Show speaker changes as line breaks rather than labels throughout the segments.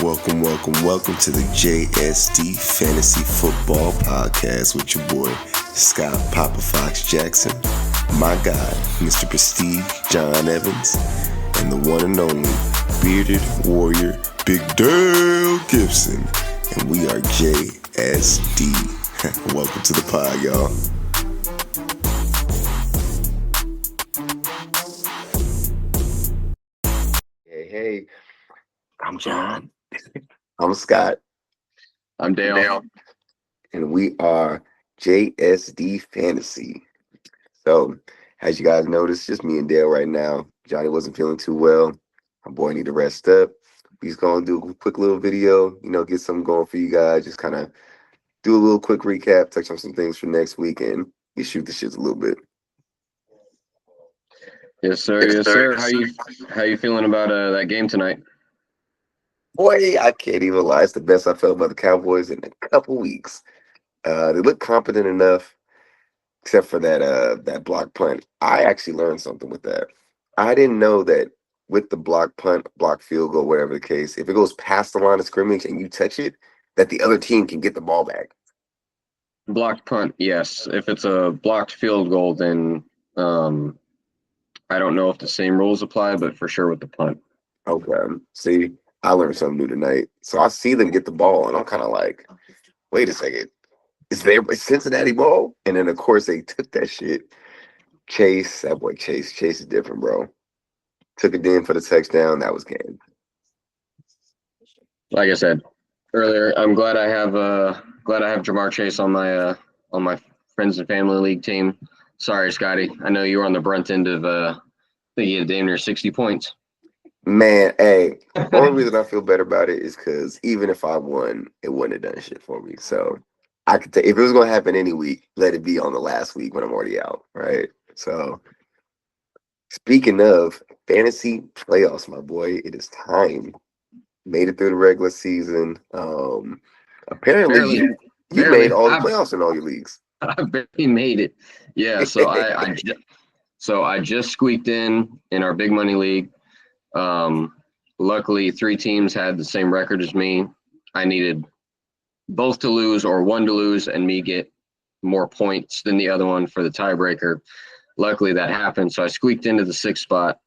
Welcome to the JSD Fantasy Football Podcast with your boy, Scott Papa Fox Jackson, my guy, Mr. Prestige John Evans, and the one and only bearded warrior, Big Dale Gibson. And we are JSD. Welcome to the pod, y'all. Hey, I'm John. I'm Scott.
I'm Dale.
And we are JSD Fantasy. So, as you guys noticed, just me and Dale right now. Johnny wasn't feeling too well. My boy need to rest up. He's going to do a quick little video, get something going for you guys. Just kind of do a little quick recap, touch on some things for next week, and you shoot the shits a little bit.
Yes, sir. Yes, sir. How you feeling about that game tonight?
Boy, I can't even lie. It's the best I felt about the Cowboys in a couple weeks. They look competent enough, except for that block punt. I actually learned something with that. I didn't know that with the block punt, block field goal, whatever the case, if it goes past the line of scrimmage and you touch it, that the other team can get the ball back.
Blocked punt, yes. If it's a blocked field goal, then I don't know if the same rules apply, but for sure with the punt.
Okay. See, I learned something new tonight. So I see them get the ball, and I'm kind of like, wait a second. Is there a Cincinnati ball? And then, of course, they took that shit. Chase, that boy Chase is different, bro. Took it in for the touchdown. That was game.
Like I said earlier, I'm glad I have Ja'Marr Chase on my friends and family league team. Sorry, Scotty. I know you were on the brunt end of I think you had damn near 60 points.
Man, hey, the only reason I feel better about it is because even if I won, it wouldn't have done shit for me. So I could take, if it was going to happen any week, let it be on the last week when I'm already out, right? So speaking of fantasy playoffs, my boy, it is time. Made it through the regular season. Apparently you made all the playoffs in all your leagues.
I barely made it. Yeah, so I just squeaked in our big money league. Luckily, 3 teams had the same record as me. I needed both to lose or one to lose and me get more points than the other one for the tiebreaker. Luckily, that happened, so I squeaked into the 6th spot.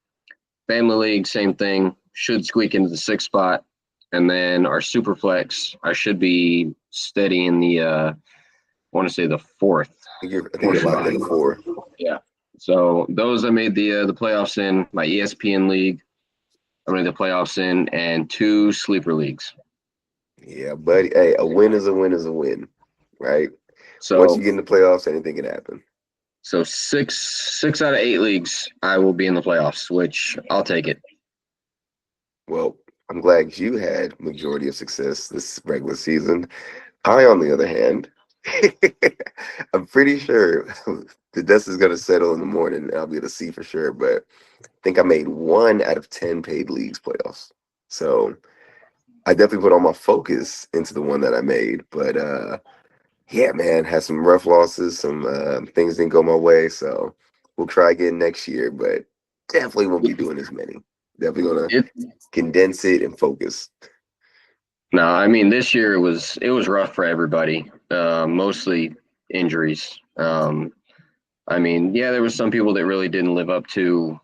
Family league, same thing. Should squeak into the 6th spot. And then our Superflex, I should be steady in the, I want to say the 4th.
I think you're locked in the 4.
Yeah. So those I made the playoffs in. My ESPN league, I made the playoffs in, and 2 sleeper leagues.
Yeah, buddy. Hey, a win is a win is a win, right? So once you get in the playoffs, anything can happen.
So 6 out of 8 leagues, I will be in the playoffs, which I'll take it.
Well, I'm glad you had majority of success this regular season. I, on the other hand, I'm pretty sure the dust is going to settle in the morning, and I'll be able to see for sure. But I think I made 1 out of 10 paid leagues playoffs. So I definitely put all my focus into the one that I made. But yeah, man, had some rough losses. Some things didn't go my way. So we'll try again next year, but definitely won't be doing as many. Definitely going to condense it and focus.
No, I mean, this year it was rough for everybody, mostly injuries. I mean, yeah, there was some people that really didn't live up to,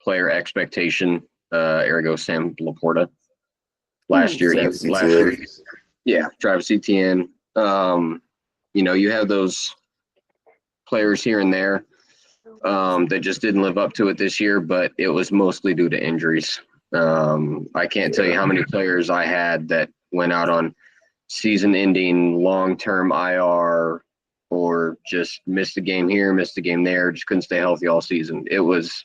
player expectation, ergo Sam Laporta. Last year, yeah, Travis Etienne. You have those players here and there that just didn't live up to it this year, but it was mostly due to injuries. I can't tell you how many players I had that went out on season-ending long-term IR or just missed a game here, missed a game there, just couldn't stay healthy all season. It was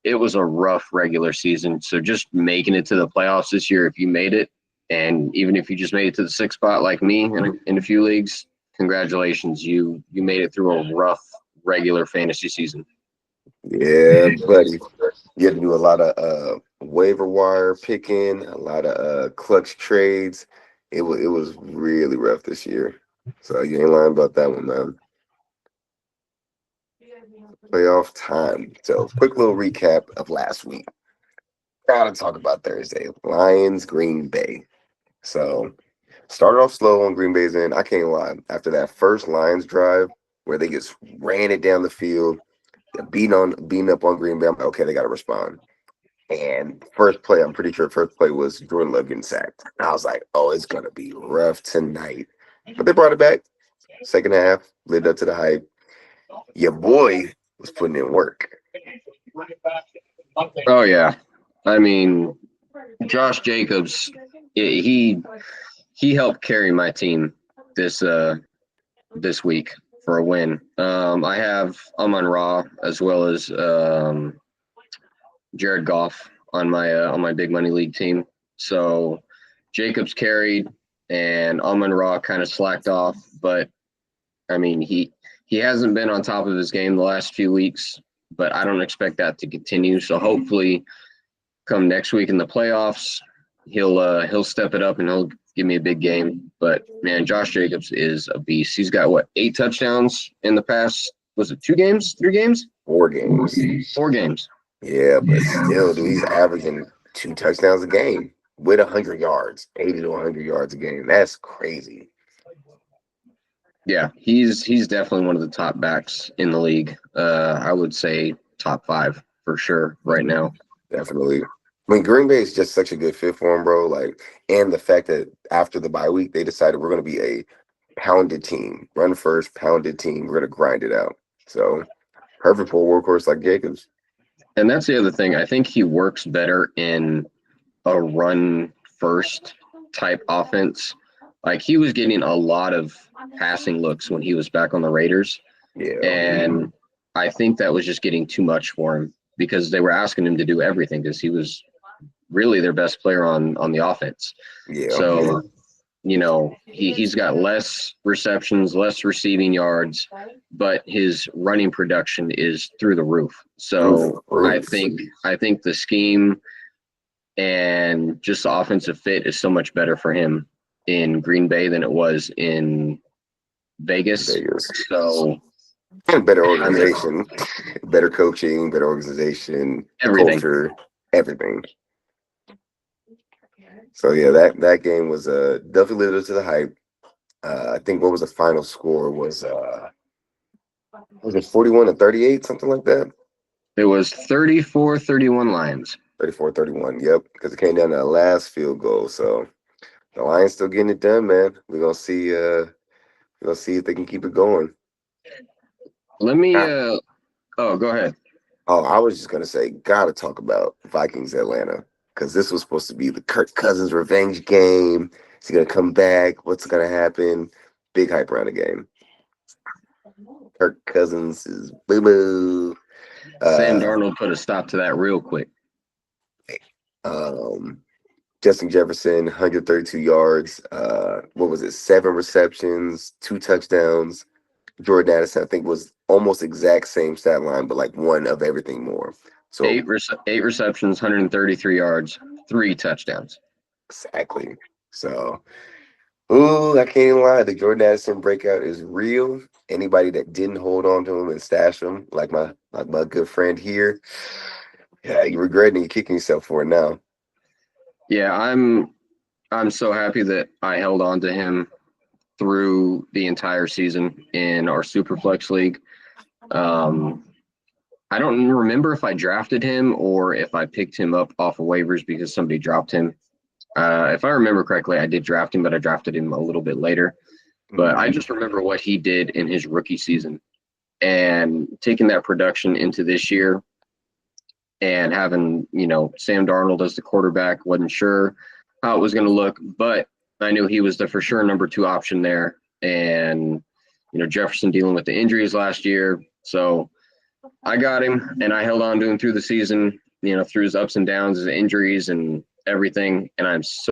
a rough regular season. So just making it to the playoffs this year, if you made it, and even if you just made it to the 6th spot like me in a few leagues, congratulations. You made it through a rough regular fantasy season.
Yeah, buddy. You had to do a lot of waiver wire picking, a lot of clutch trades. It was really rough this year. So you ain't lying about that one, man. Playoff time. So quick little recap of last week. Gotta talk about Thursday. Lions, Green Bay. So started off slow on Green Bay's end. I can't lie. After that first Lions drive where they just ran it down the field, beating up on Green Bay, I'm like, okay, they gotta respond. And first play, I'm pretty sure first play was Jordan Love getting sacked. And I was like, oh, it's gonna be rough tonight. But they brought it back. Second half, lived up to the hype. Your boy was putting in work.
Oh yeah, I mean Josh Jacobs, he helped carry my team this this week for a win. I have Amon Ra as well as Jared Goff on my big money league team. So Jacobs carried and Amon Ra kind of slacked off, but I mean he hasn't been on top of his game the last few weeks, but I don't expect that to continue. So hopefully come next week in the playoffs, he'll step it up and he'll give me a big game. But man, Josh Jacobs is a beast. He's got what, 8 touchdowns in the past, was it 2 games, 3 games?
4 games.
4 games.
Yeah, but still, dude, he's averaging 2 touchdowns a game with 100 yards, 80 to 100 yards a game. That's crazy.
Yeah, he's definitely one of the top backs in the league. I would say top 5 for sure right now.
Definitely. I mean, Green Bay is just such a good fit for him, bro. Like, and the fact that after the bye week, they decided we're going to be a pounded team, run first, pounded team. We're going to grind it out. So perfect for a workhorse like Jacobs.
And that's the other thing. I think he works better in a run first type offense. Like he was getting a lot of passing looks when he was back on the Raiders.
Yeah.
And I think that was just getting too much for him because they were asking him to do everything because he was really their best player on the offense.
Yeah.
So, you know, he's got less receptions, less receiving yards, but his running production is through the roof. So I think the scheme and just the offensive fit is so much better for him in Green Bay than it was in Vegas. So
and better organization, better coaching, better organization,
everything.
culture, everything. So yeah, that game was definitely lived up to the hype. I think what was the final score was it 41-38, something like that?
It was 34-31 Lions.
34-31, yep, because it came down to the last field goal. So the Lions still getting it done, man. We're gonna see if they can keep it going.
Let me oh, go ahead.
Oh, I was just gonna say, gotta talk about Vikings Atlanta. Because this was supposed to be the Kirk Cousins revenge game. Is he gonna come back? What's gonna happen? Big hype around the game. Kirk Cousins is boo boo.
Sam Darnold put a stop to that real quick.
Justin Jefferson, 132 yards. What was it? 7 receptions, 2 touchdowns. Jordan Addison, I think, was almost exact same stat line, but like one of everything more. So
8 receptions, 133 yards, 3 touchdowns.
Exactly. So, ooh, I can't even lie. The Jordan Addison breakout is real. Anybody that didn't hold on to him and stash him, like my good friend here, yeah, you're regretting you kicking yourself for it now.
Yeah, I'm so happy that I held on to him through the entire season in our Superflex league. I don't remember if I drafted him or if I picked him up off of waivers because somebody dropped him. If I remember correctly, I did draft him, but I drafted him a little bit later. But I just remember what he did in his rookie season and taking that production into this year and having, you know, Sam Darnold as the quarterback. Wasn't sure how it was going to look, but I knew he was the for sure number 2 option there. And, you know, Jefferson dealing with the injuries last year. So I got him and I held on to him through the season, you know, through his ups and downs, his injuries and everything. And I'm so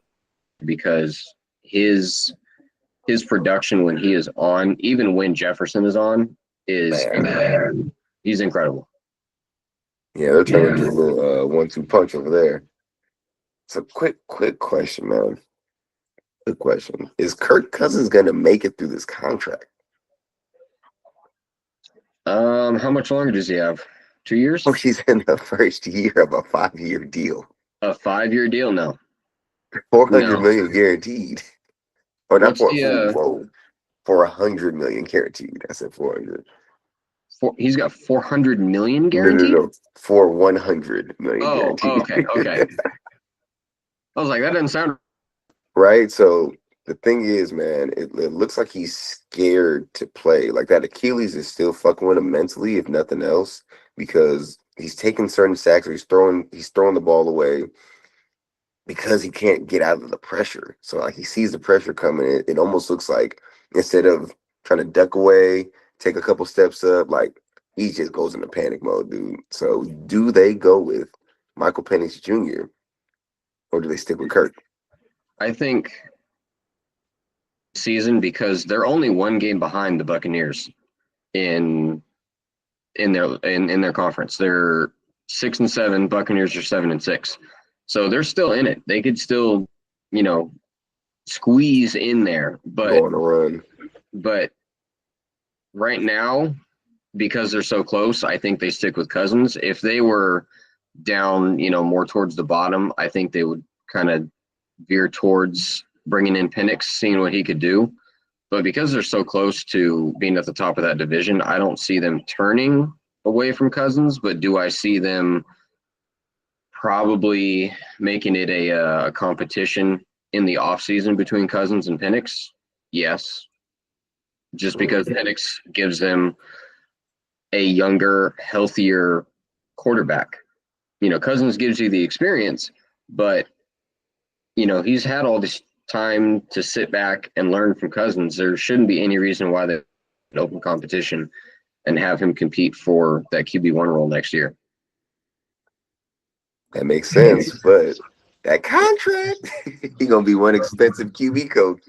because his production when he is on, even when Jefferson is on, is incredible. He's incredible.
Yeah, they're turning into a little 1-2 punch over there. So quick question, man. Quick question. Is Kirk Cousins gonna make it through this contract?
How much longer does he have? 2 years?
Oh, he's in the first year of a 5-year deal.
A 5-year deal? No,
400
no.
million guaranteed. Or not
What's
for
the
whoa, for 100 million guaranteed. I said 400.
he's got 400 million
No, no,
guaranteed?
no. For 100 million
Oh,
guaranteed.
okay, okay. I was like, that doesn't sound
Right? So the thing is, man, it looks like he's scared to play. Like that Achilles is still fucking with him mentally, if nothing else, because he's taking certain sacks or he's throwing the ball away because he can't get out of the pressure. So like he sees the pressure coming, it almost looks like instead of trying to duck away, take a couple steps up, like he just goes into panic mode, dude. So do they go with Michael Penix Jr. or do they stick with Kirk?
I think season because they're only one game behind the Buccaneers in in their conference. They're 6-7. Buccaneers are 7-6. So they're still in it. They could still, you know, squeeze in there.
Go on a run.
But right now, because they're so close, I think they stick with Cousins. If they were down, more towards the bottom, I think they would kind of veer towards bringing in Penix, seeing what he could do. But because they're so close to being at the top of that division, I don't see them turning away from Cousins. But do I see them probably making it a competition in the offseason between Cousins and Penix? Yes. Just because Penix gives them a younger, healthier quarterback. Cousins gives you the experience, but he's had all this time to sit back and learn from Cousins. There shouldn't be any reason why they open competition and have him compete for that QB1 role next year.
That makes sense, but that contract, he gonna be one expensive QB coach.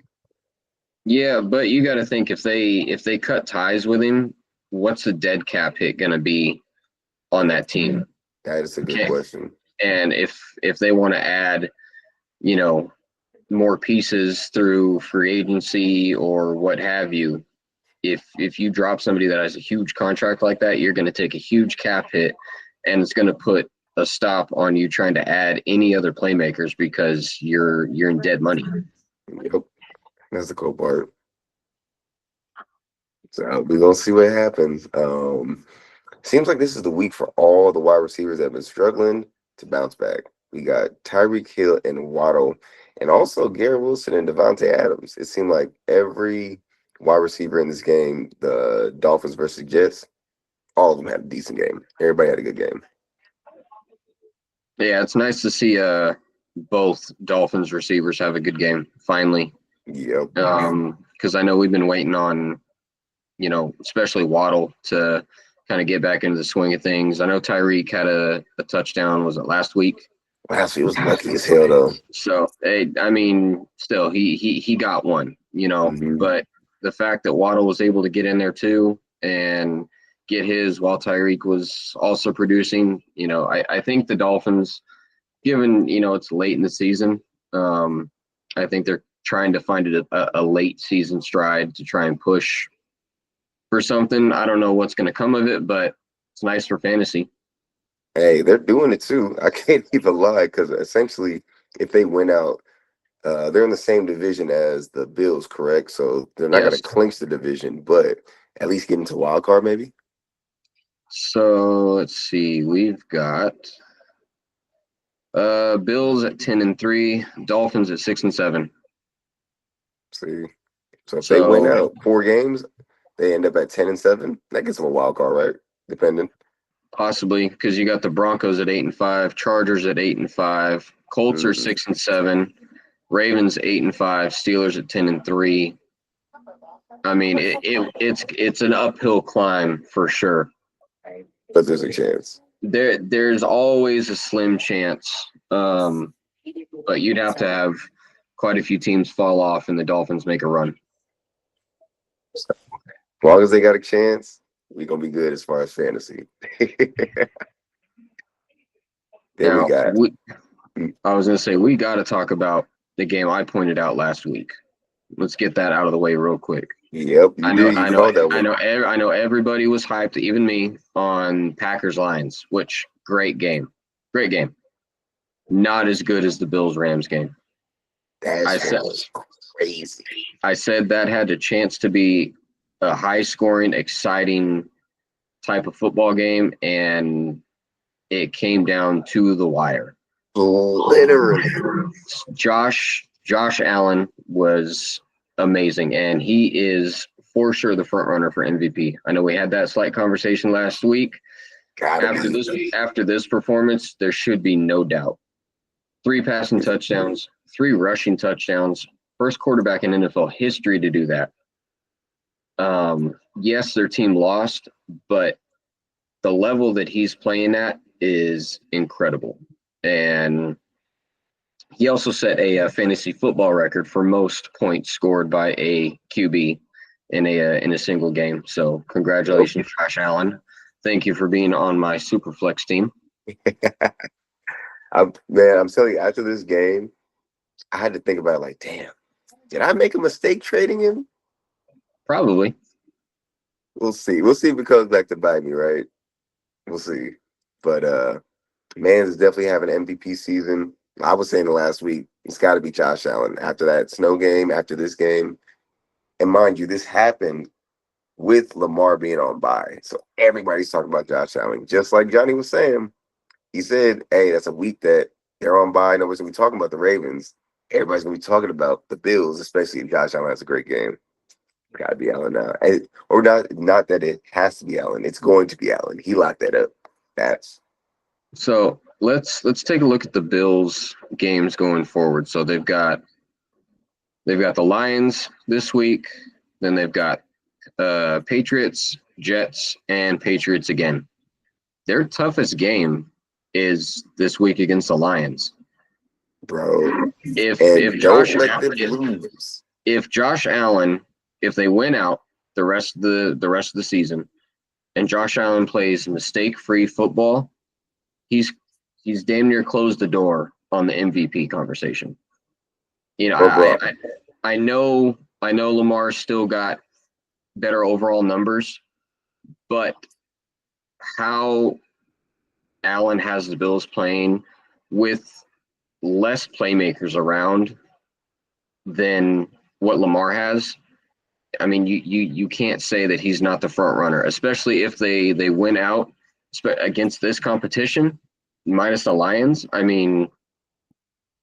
Yeah, but you got to think if they cut ties with him, what's the dead cap hit going to be on that team?
That is a good question.
And if they want to add, more pieces through free agency or what have you, if you drop somebody that has a huge contract like that, you're going to take a huge cap hit, and it's going to put a stop on you trying to add any other playmakers because you're in dead money.
Yep, that's the cool part. So we're gonna see what happens. Seems like this is the week for all the wide receivers that have been struggling to bounce back. We got Tyreek Hill and Waddle, and also Garrett Wilson and Devontae Adams. It seemed like every wide receiver in this game, the Dolphins versus Jets, all of them had a decent game. Everybody had a good game.
Yeah, it's nice to see both Dolphins receivers have a good game finally.
Yep.
Because I know we've been waiting on, especially Waddle to kind of get back into the swing of things. I know Tyreek had a touchdown. Was it last week?
Last week was lucky as hell though.
So still he got one,
Mm-hmm.
But the fact that Waddle was able to get in there too and get his while Tyreek was also producing, I think the Dolphins, given it's late in the season, I think they're trying to find it a late season stride to try and push for something. I don't know what's going to come of it, but it's nice for fantasy.
Hey, they're doing it too. I can't even lie because essentially, if they win out, they're in the same division as the Bills, correct? So they're not going
Yes.
to clinch the division, but at least get into wild card, maybe.
So let's see. We've got Bills at 10-3, Dolphins at 6-7.
See, so if they win out 4 games, they end up at 10-7. That gets them a wild card, right? Depending.
Possibly, because you got the Broncos at 8-5, Chargers at 8-5, Colts are 6-7, Ravens 8-5, Steelers at 10-3. I mean, it's an uphill climb for sure.
But there's a chance.
There's always a slim chance, but you'd have to have quite a few teams fall off and the Dolphins make a run.
As long as they got a chance, we're gonna be good as far as fantasy. Then we got.
I was gonna say we got to talk about the game I pointed out last week. Let's get that out of the way real quick.
Yep,
I know everybody was hyped, even me, on Packers Lions, which great game. not as good as the Bills-Rams game.
That shit was crazy.
I said that had a chance to be a high-scoring, exciting type of football game, and it came down to the wire.
Literally.
Josh Allen was amazing, and he is for sure the front runner for MVP. I know we had that slight conversation last week. After this performance, there should be no doubt. 3 passing touchdowns, 3 rushing touchdowns. First quarterback in NFL history to do that. Yes, their team lost, but the level that he's playing at is incredible. And he also set a fantasy football record for most points scored by a QB in a single game. So congratulations, Josh Allen. Thank you for being on my Superflex team.
I'm telling you, after this game, I had to think about it like, damn, did I make a mistake trading him?
Probably.
We'll see. We'll see if it comes back to bite me, right? We'll see. But man's definitely having an MVP season. I was saying the last week, it's got to be Josh Allen after that snow game, after this game. And mind you, this happened with Lamar being on bye. So everybody's talking about Josh Allen. Just like Johnny was saying, he said, hey, that's a week that they're on bye. Nobody's going to be talking about the Ravens. Everybody's going to be talking about the Bills, especially if Josh Allen has a great game. Got to be Allen now. Or not that it has to be Allen. It's going to be Allen. He locked that up.
So let's take a look at the Bills games going forward. So they've got the Lions this week, then they've got Patriots, Jets, and Patriots again. Their toughest game is this week against the Lions.
Bro.
If Josh Allen, if they win out the rest of the season, and Josh Allen plays mistake-free football, he's damn near closed the door on the MVP conversation. You know, I know Lamar still got better overall numbers, but how Allen has the Bills playing with less playmakers around than what Lamar has. I mean, you can't say that he's not the front runner, especially if they win out against this competition, minus the Lions. I mean,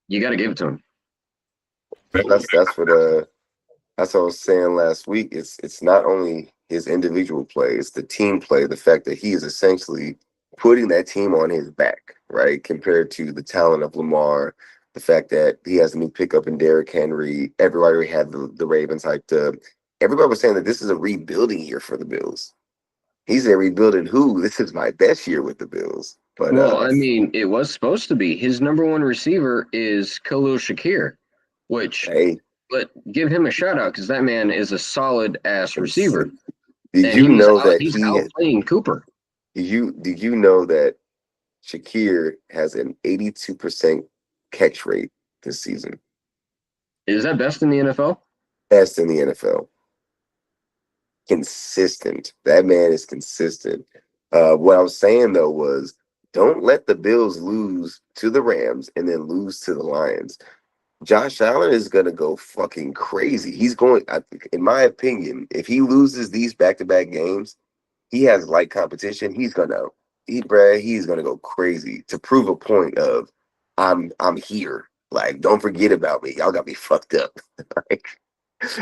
you got to give it to him.
That's what I was saying last week. It's not only his individual play, it's the team play. The fact that he is essentially putting that team on his back, right? Compared to the talent of Lamar, the fact that he has a new pickup in Derrick Henry. Everybody had the Ravens hyped up. Everybody was saying that this is a rebuilding year for the Bills. He's a rebuilding who? This is my best year with the Bills. But
I mean, it was supposed to be. His number one receiver is Khalil Shakir, which but give him a shout out because that man is a solid ass receiver.
Did you know that
he's outplaying Cooper?
Did you know that Shakir has an 82% catch rate this season?
Is that best in the NFL?
Best in the NFL. Consistent. That man is consistent. What I was saying though was, don't let the Bills lose to the Rams and then lose to the Lions. Josh Allen is going to go fucking crazy. He's going, in my opinion, if he loses these back-to-back games, he has light competition. He's going to go crazy to prove a point of, I'm here. Like, don't forget about me. Y'all got me fucked up.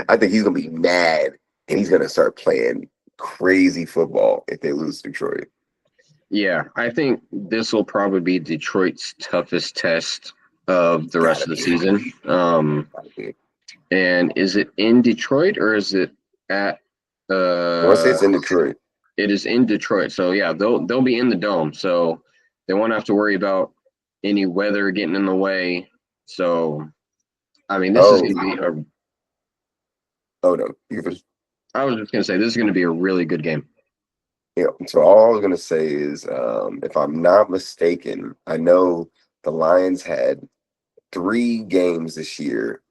I think he's going to be mad, and he's going to start playing crazy football if they lose to Detroit.
Yeah, I think this will probably be Detroit's toughest test of the rest of the season. And is it in Detroit or is it at?
I want to say it's in Detroit.
It is in Detroit, so yeah, they'll be in the dome, so they won't have to worry about any weather getting in the way. So, I mean, this is going to be a.
Oh no!
I was just going to say this is going to be a really good game.
Yeah. So all I was going to say is, if I'm not mistaken, I know the Lions had 3 games this year.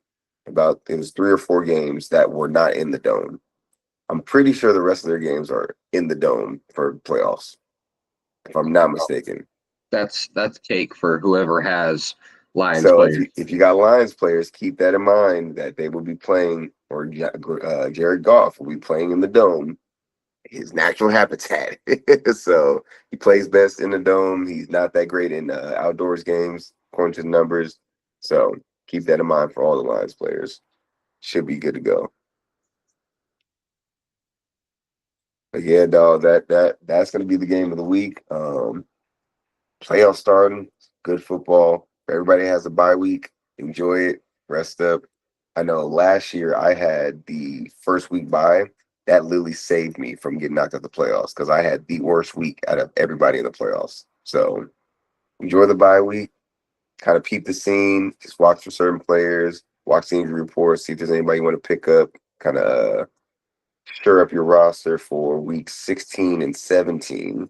It was 3 or 4 games that were not in the dome. I'm pretty sure the rest of their games are in the dome for playoffs, if I'm not mistaken.
that's cake for whoever has Lions
So
players.
if you got Lions players, keep that in mind that they will be playing, or Jared Goff will be playing in the dome, his natural habitat. So he plays best in the dome. He's not that great in outdoors games, according to the numbers. So keep that in mind for all the Lions players. Should be good to go. But yeah, dog, that's gonna be the game of the week. Playoff starting, good football. Everybody has a bye week. Enjoy it, rest up. I know last year I had the first week bye. That literally saved me from getting knocked out the playoffs because I had the worst week out of everybody in the playoffs. So enjoy the bye week, kind of peep the scene, just watch for certain players, watch the injury reports, see if there's anybody you want to pick up, kind of stir up your roster for week 16 and 17.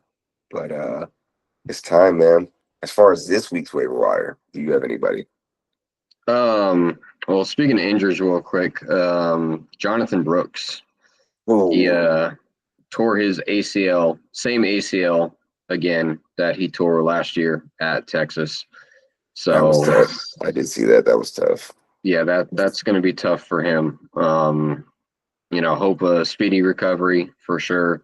But it's time, man. As far as this week's waiver wire, do you have anybody?
Well, speaking of injuries, real quick, Jonathan Brooks, he
Oh,
tore his ACL, same ACL again that he tore last year at Texas.
that was
So
tough. I did see that. That was tough.
yeah, that's going to be tough for him. Hope a speedy recovery for sure.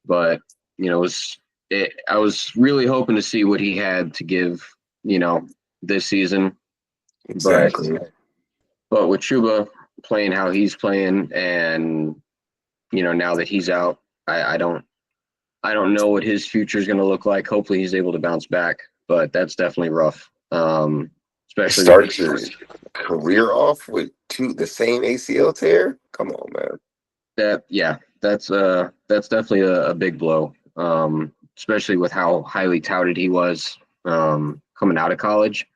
But I was really hoping to see what he had to give, this season. But
Exactly.
with Chuba playing how he's playing, and now that he's out, I don't know what his future is going to look like. Hopefully, he's able to bounce back, but that's definitely rough. Especially with
Start your career off with the same ACL tear. Come on, man.
that. Yeah, that's definitely a big blow. Especially with how highly touted he was coming out of college.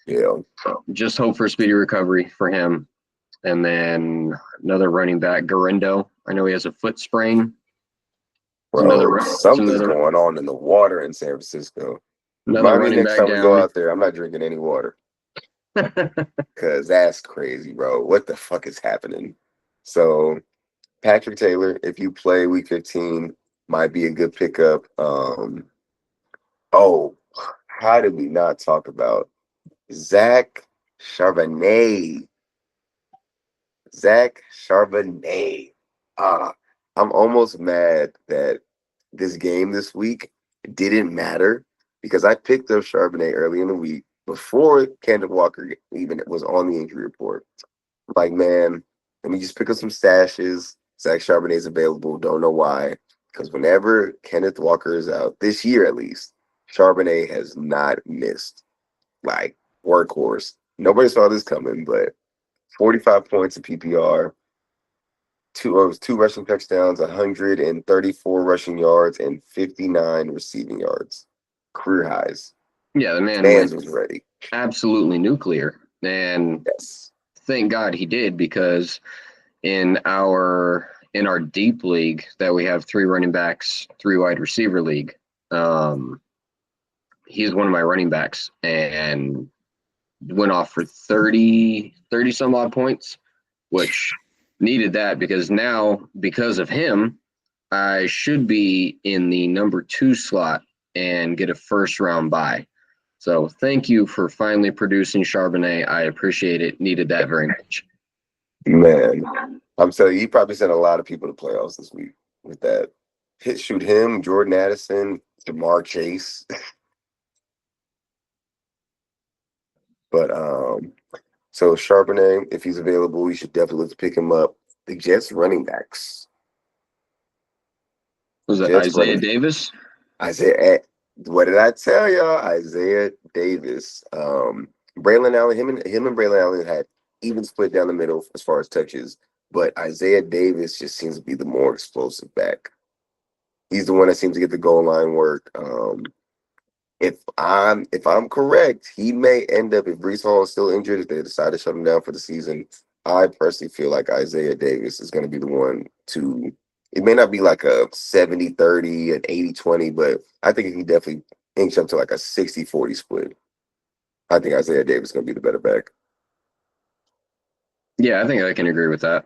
Yeah.
So just hope for a speedy recovery for him. And then another running back, Garindo. I know he has a foot sprain.
Bro,
It's
something's
another
going on in the water in San Francisco.
another
Remind me
running
next
back
time we go
down.
out there, I'm not drinking any water because that's crazy, bro. What the fuck is happening? So, Patrick Taylor, if you play week 15, might be a good pickup. Oh, how did we not talk about Zach Charbonnet? Zach Charbonnet. Ah, I'm almost mad that this game this week didn't matter because I picked up Charbonnet early in the week before Kendrick Walker even was on the injury report. Like, man, let me just pick up some stashes. Zach Charbonnet is available. Don't know why. Because whenever Kenneth Walker is out, this year at least, Charbonnet has not missed. Like, workhorse. Nobody saw this coming, but 45 points in PPR, two rushing touchdowns, 134 rushing yards, and 59 receiving yards. Career highs.
Yeah, the man
Fans
went
was ready.
absolutely nuclear. And
Yes.
thank God he did, because in our deep league that we have, three running backs, three wide receiver league, um, he's one of my running backs and went off for 30 some odd points, which needed that, because now, because of him, I should be in the number 2 slot and get a first round bye. So thank you for finally producing Charbonnet. I appreciate it. Needed that very much.
Man, I'm telling you, he probably sent a lot of people to playoffs this week with that. Shoot him, Jordan Addison, Jamar Chase. But so Charbonnet, if he's available, you should definitely look to pick him up. The Jets running backs.
Was that
Jets
Isaiah
running
Davis?
Isaiah. What did I tell y'all? Isaiah Davis. Braylon Allen, him and Braylon Allen had even split down the middle as far as touches, but Isaiah Davis just seems to be the more explosive back. He's the one that seems to get the goal line work. If I'm correct, he may end up, if Brees Hall is still injured, if they decide to shut him down for the season. I personally feel like Isaiah Davis is going to be the one to. It may not be like a 70-30, an 80-20, but I think he can definitely inch up to like a 60-40 split. I think Isaiah Davis is going to be the better back.
Yeah, I think I can agree with that.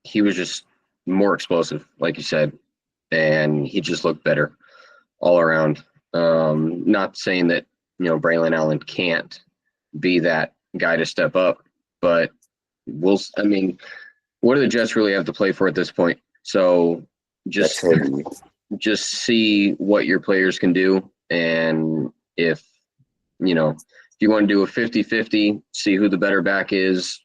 He was just more explosive, like you said, and he just looked better all around. Not saying that, Braylon Allen can't be that guy to step up, but I mean, what do the Jets really have to play for at this point? So
That's
just
heavy.
just see what your players can do. And if you want to do a 50-50, see who the better back is,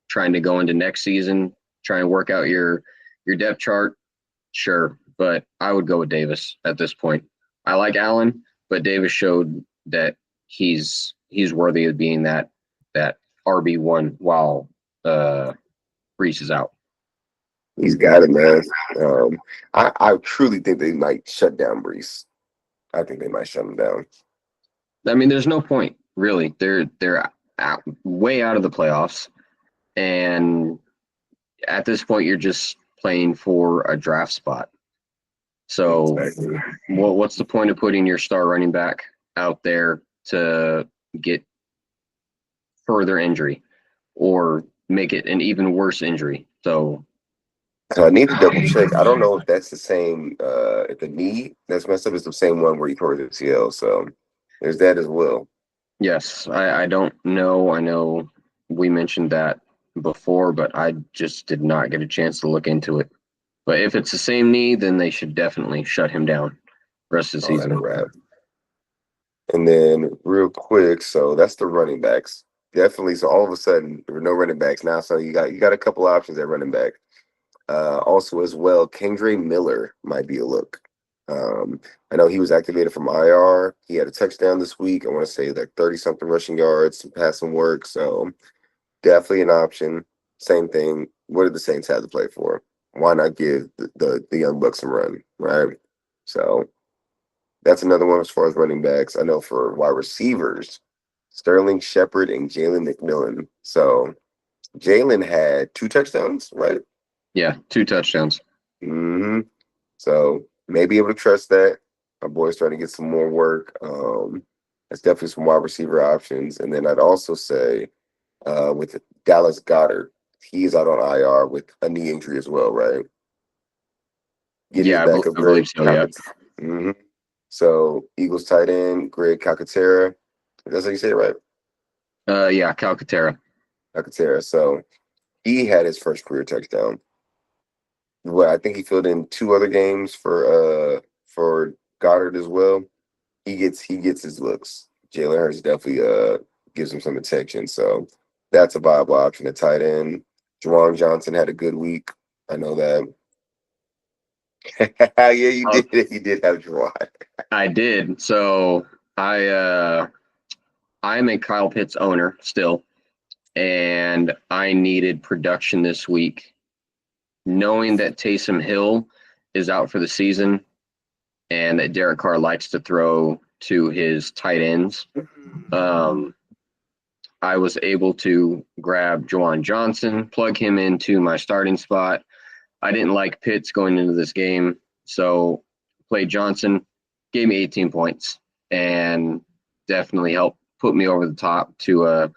trying to go into next season, try and work out your depth chart, sure. But I would go with Davis at this point. I like Allen, but Davis showed that he's worthy of being that RB1 while Reese is out.
He's got it, man. I truly think they might shut down Brees. I think they might shut him down.
I mean, there's no point really. They're way out of the playoffs, and at this point, you're just playing for a draft spot. So,
Exactly.
what's the point of putting your star running back out there to get further injury or make it an even worse injury? So,
I need to double check. I don't know if that's the same. If the knee that's messed up is the same one where he tore his ACL. So there's that as well.
yes, I don't know. I know we mentioned that before, but I just did not get a chance to look into it. But if it's the same knee, then they should definitely shut him down rest of the
All that a
season.
wrap. And then real quick, so that's the running backs. Definitely. So all of a sudden there were no running backs now. So you got a couple options at running back. Also as well, Kendre Miller might be a look. I know he was activated from IR. He had a touchdown this week. I want to say like 30-something rushing yards, some passing work. So definitely an option. Same thing. What did the Saints have to play for? Why not give the Young Bucks some run, right? So that's another one as far as running backs. I know for wide receivers, Sterling Shepard and Jalen McMillan. So Jalen had 2 touchdowns, right?
Yeah, 2 touchdowns.
So maybe able to trust that. My boy's trying to get some more work. That's definitely some wide receiver options. And then I'd also say with Dallas Goddard, he's out on IR with a knee injury as well, right? Getting his
Yeah,
backup,
I believe
Greg
so. Yeah.
Calcaterra. So Eagles tight end, Greg Calcaterra. That's how you say it, right?
Yeah, Calcaterra.
Calcaterra. So he had his first career touchdown. Well, I think he filled in 2 other games for Goddard as well. He gets his looks. Jalen Hurts definitely gives him some attention. So that's a viable option at tight end. Juwan Johnson had a good week. I know that. Yeah, you
Oh,
did. You did have Juwan.
I did. So I'm a Kyle Pitts owner still, and I needed production this week. Knowing that Taysom Hill is out for the season and that Derek Carr likes to throw to his tight ends, I was able to grab Juwan Johnson, plug him into my starting spot. I didn't like Pitts going into this game, so played Johnson, gave me 18 points, and definitely helped put me over the top to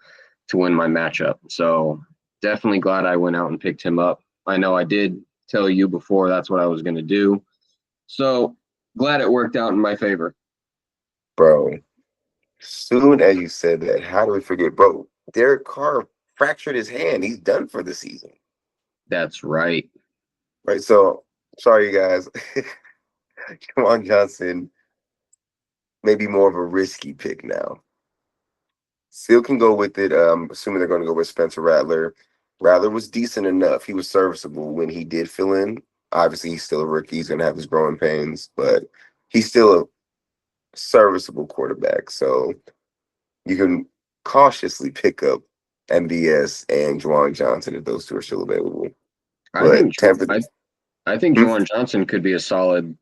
win my matchup. So definitely glad I went out and picked him up. I know I did tell you before that's what I was going to do. So glad it worked out in my favor.
Bro, soon as you said that, how do we forget, bro? Derek Carr fractured his hand. He's done for the season.
That's right.
Right. So sorry, you guys. Juwan Johnson may be more of a risky pick now. Still can go with it. Assuming they're going to go with Spencer Rattler. Rattler was decent enough. He was serviceable when he did fill in. Obviously, he's still a rookie. He's going to have his growing pains, but he's still a serviceable quarterback. So you can cautiously pick up MVS and Juwan Johnson if those two are still available.
I think
But Tampa,
I think Juwan Johnson could be a solid,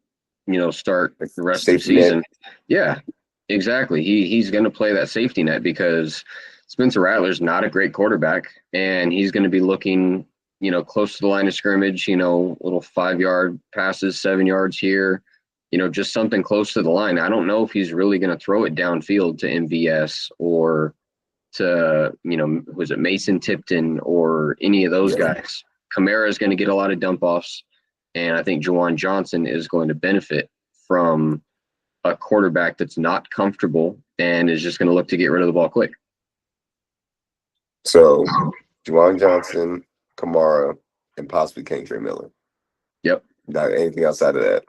start the rest of the
safety net.
season. Yeah, exactly. He's going to play that safety net because Spencer Rattler's not a great quarterback, and he's going to be looking, close to the line of scrimmage. Little 5-yard passes, 7 yards here. Just something close to the line. I don't know if he's really going to throw it downfield to MVS or to, was it Mason Tipton or any of those guys. Kamara is going to get a lot of dump offs, and I think Juwan Johnson is going to benefit from a quarterback that's not comfortable and is just going to look to get rid of the ball quick.
So, Juwan Johnson, Kamara, and possibly Kendre Miller.
Yep.
Not anything outside of that.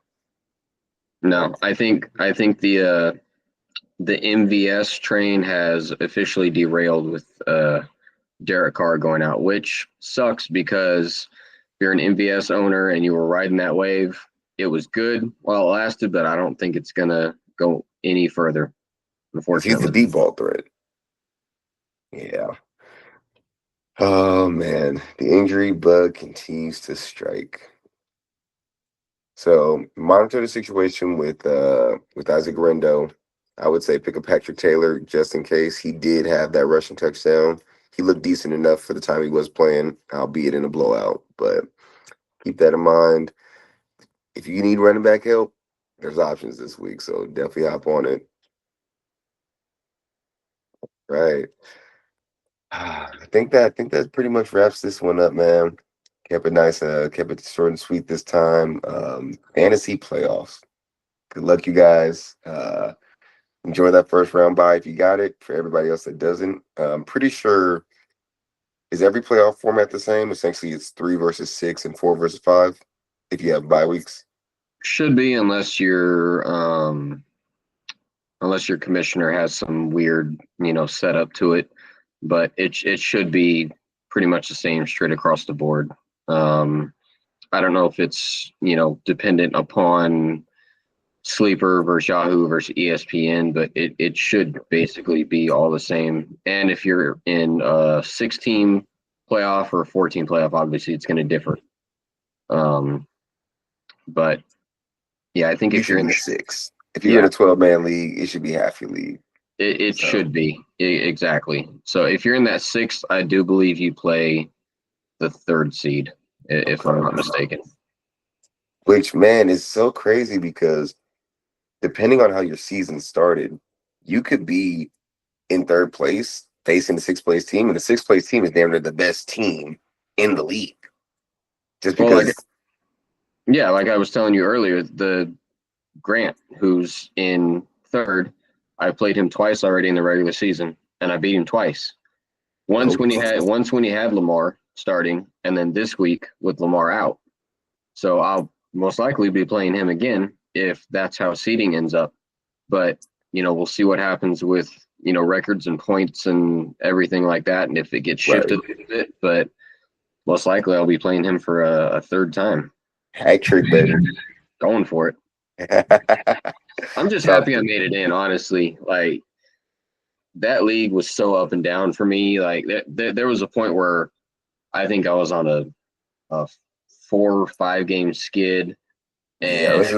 No, I think the MVS train has officially derailed with Derek Carr going out, which sucks because if you're an MVS owner and you were riding that wave, it was good while it lasted, but I don't think it's gonna go any further. Unfortunately,
He's the deep ball threat. Yeah. Oh man, the injury bug continues to strike. So monitor the situation with Isaac Rendo. I would say pick up Patrick Taylor just in case. He did have that rushing touchdown. He looked decent enough for the time he was playing, albeit in a blowout. But keep that in mind. If you need running back help, there's options this week, so definitely hop on it. Right. I think that pretty much wraps this one up, man. Kept it nice, kept it short and sweet this time. Fantasy playoffs. Good luck, you guys. Enjoy that first round bye if you got it. For everybody else that doesn't, I'm pretty sure, is every playoff format the same? Essentially, it's 3 versus 6 and 4 versus 5 if you have bye weeks.
should be unless your commissioner has some weird setup to it, but it should be pretty much the same straight across the board. I don't know if it's dependent upon Sleeper versus Yahoo versus ESPN, but it should basically be all the same. And if you're in a 6-team playoff or a 14 playoff, obviously it's going to differ. But yeah, I think if you're in the
6, if you're in a 12-man league, it should be half your league.
It should be exactly. So if you're in that 6th, I do believe you play the 3rd seed, if I'm not mistaken.
Which, man, is so crazy because depending on how your season started, you could be in 3rd place facing the 6th place team, and the 6th place team is damn near the best team in the league. Just because.
Like I was telling you earlier, the Grant, who's in 3rd, I played him twice already in the regular season, and I beat him twice. Once when he had Lamar starting, and then this week with Lamar out. So I'll most likely be playing him again if that's how seeding ends up. But we'll see what happens with records and points and everything like that, and if it gets shifted a bit. But most likely I'll be playing him for a 3rd time.
Hat trick, baby.
Going for it. I'm just happy I made it in, honestly. Like, that league was so up and down for me. Like, there was a point where I think I was on a 4 or 5 game skid. And
I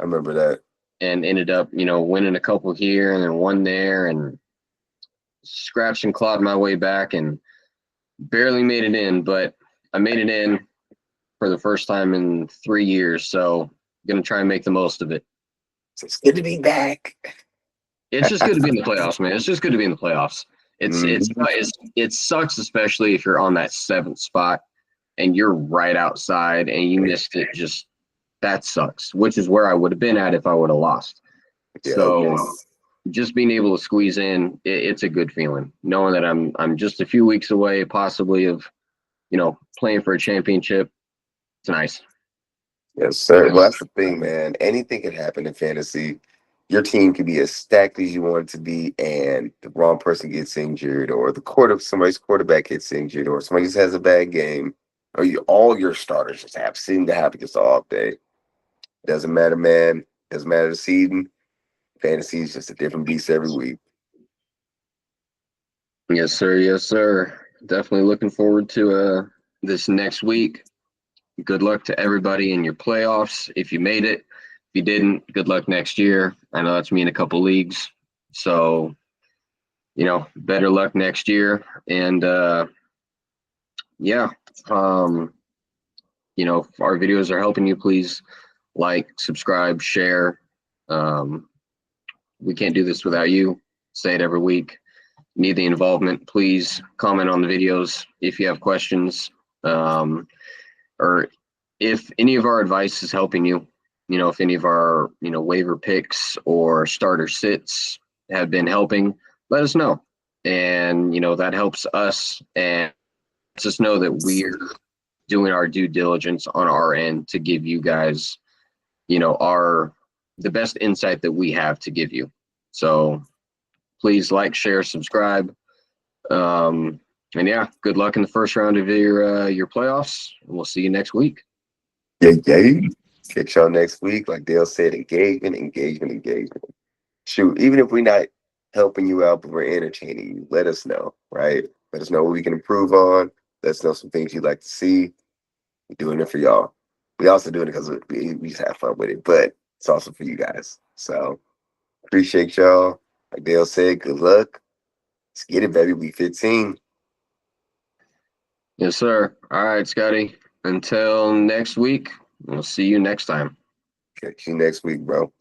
remember that.
And ended up, winning a couple here and then one there, and scratched and clawed my way back and barely made it in. But I made it in for the first time in 3 years. So I'm going to try and make the most of it.
It's good to be back.
It's just good to be in the playoffs, man. It's just good to be in the playoffs. It sucks, especially if you're on that 7th spot and you're right outside and you missed it. Just that sucks, which is where I would have been at if I would have lost. Yeah, so just being able to squeeze in, it's a good feeling, knowing that I'm just a few weeks away, possibly, of playing for a championship. It's nice.
Yes, sir. Well, that's the thing, man. Anything can happen in fantasy. Your team can be as stacked as you want it to be, and the wrong person gets injured, or somebody's quarterback gets injured, or somebody just has a bad game, or all your starters just seem to have just all day. Doesn't matter, man. Doesn't matter the seeding. Fantasy is just a different beast every week.
Yes, sir. Yes, sir. Definitely looking forward to this next week. Good luck to everybody in your playoffs. If you made it, if you didn't, good luck next year. I know that's me in a couple leagues. So, better luck next year. And, if our videos are helping you, please like, subscribe, share. We can't do this without you. Say it every week. Need the involvement. Please comment on the videos if you have questions. Or if any of our advice is helping you, if any of our, waiver picks or starter sits have been helping, let us know. And, that helps us and lets us know that we're doing our due diligence on our end to give you guys, the best insight that we have to give you. So please like, share, subscribe. And yeah, good luck in the first round of your playoffs. And we'll see you next week.
Yeah, yeah. Catch y'all next week. Like Dale said, engagement, engagement, engagement. Shoot, even if we're not helping you out, but we're entertaining you, let us know, right? Let us know what we can improve on. Let us know some things you'd like to see. We're doing it for y'all. We also doing it because we just have fun with it, but it's also for you guys. So appreciate y'all. Like Dale said, good luck. Let's get it, baby. We 15.
Yes, sir. All right, Scotty. Until next week, we'll see you next time.
Catch you next week, bro.